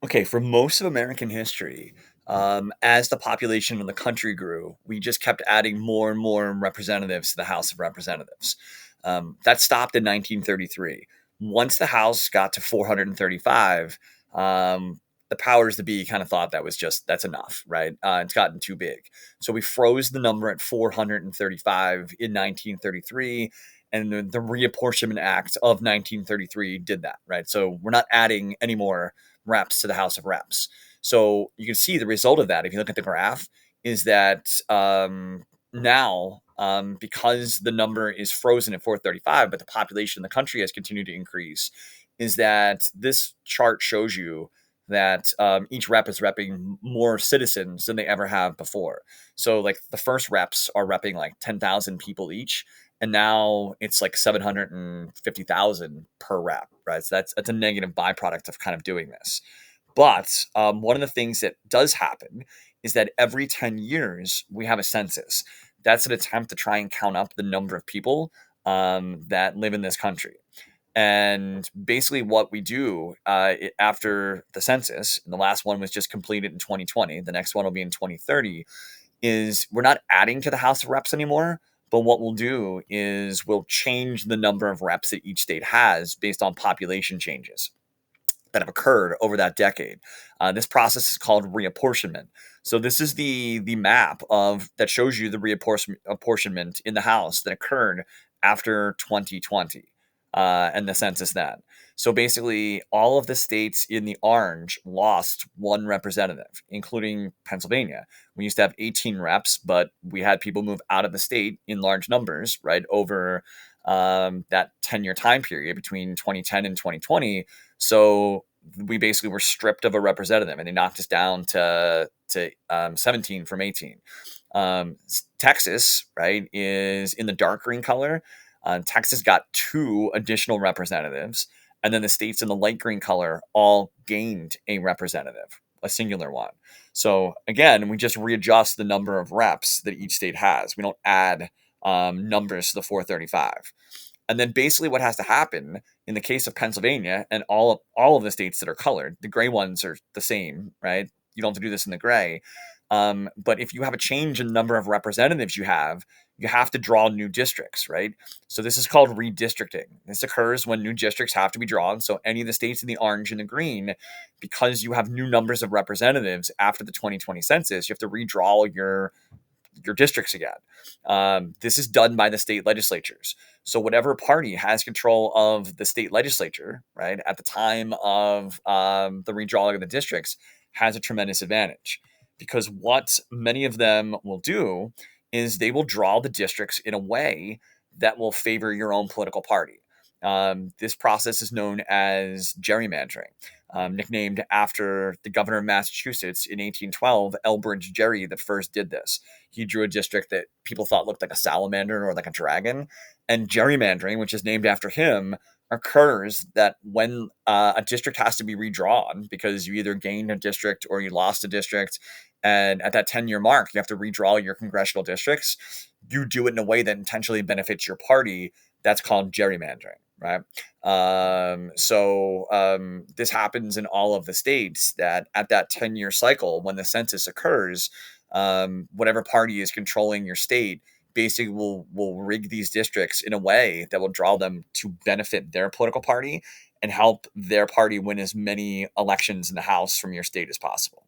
Okay, for most of American history, as the population of the country grew, we just kept adding more and more representatives to the House of Representatives. That stopped in 1933. Once the House got to 435, the powers that be kind of thought that's enough, right? It's gotten too big. So we froze the number at 435 in 1933. And the Reapportionment Act of 1933 did that, right? So we're not adding any more reps to the House of Reps. So you can see the result of that if you look at the graph is that now because the number is frozen at 435, but the population in the country has continued to increase, is that this chart shows you that each rep is repping more citizens than they ever have before. So like the first reps are repping like 10,000 people each, and now it's like 750,000 per rep, right? So that's a negative byproduct of kind of doing this. But one of the things that does happen is that every 10 years we have a census. That's an attempt to try and count up the number of people that live in this country. And basically, what we do after the census, and the last one was just completed in 2020, the next one will be in 2030, is we're not adding to the House of Reps anymore. But what we'll do is we'll change the number of reps that each state has based on population changes that have occurred over that decade. This process is called reapportionment. So this is the map of that shows you the reapportionment in the House that occurred after 2020 and the census then. So basically, all of the states in the orange lost one representative, including Pennsylvania. We used to have 18 reps, but we had people move out of the state in large numbers, right, over that 10-year time period between 2010 and 2020. So we basically were stripped of a representative, and they knocked us down to 17 from 18. Texas, right, is in the dark green color. Texas got 2 additional representatives, and then the states in the light green color all gained a representative, a singular one. So again, we just readjust the number of reps that each state has. We don't add numbers to the 435. And then basically what has to happen in the case of Pennsylvania and all of the states that are colored, the gray ones are the same, right? You don't have to do this in the gray. But if you have a change in the number of representatives you have to draw new districts, right? So this is called redistricting. This occurs when new districts have to be drawn. So any of the states in the orange and the green, because you have new numbers of representatives after the 2020 census, you have to redraw your districts again. This is done by the state legislatures. So whatever party has control of the state legislature, right, at the time of the redrawing of the districts has a tremendous advantage, because what many of them will do is they will draw the districts in a way that will favor your own political party. This process is known as gerrymandering, nicknamed after the governor of Massachusetts in 1812, Elbridge Gerry, that first did this. He drew a district that people thought looked like a salamander or like a dragon. And gerrymandering, which is named after him, occurs that when a district has to be redrawn because you either gained a district or you lost a district, and at that 10-year mark, you have to redraw your congressional districts, you do it in a way that intentionally benefits your party. That's called gerrymandering, right? This happens in all of the states, that at that 10-year cycle, when the census occurs, whatever party is controlling your state basically will rig these districts in a way that will draw them to benefit their political party and help their party win as many elections in the House from your state as possible.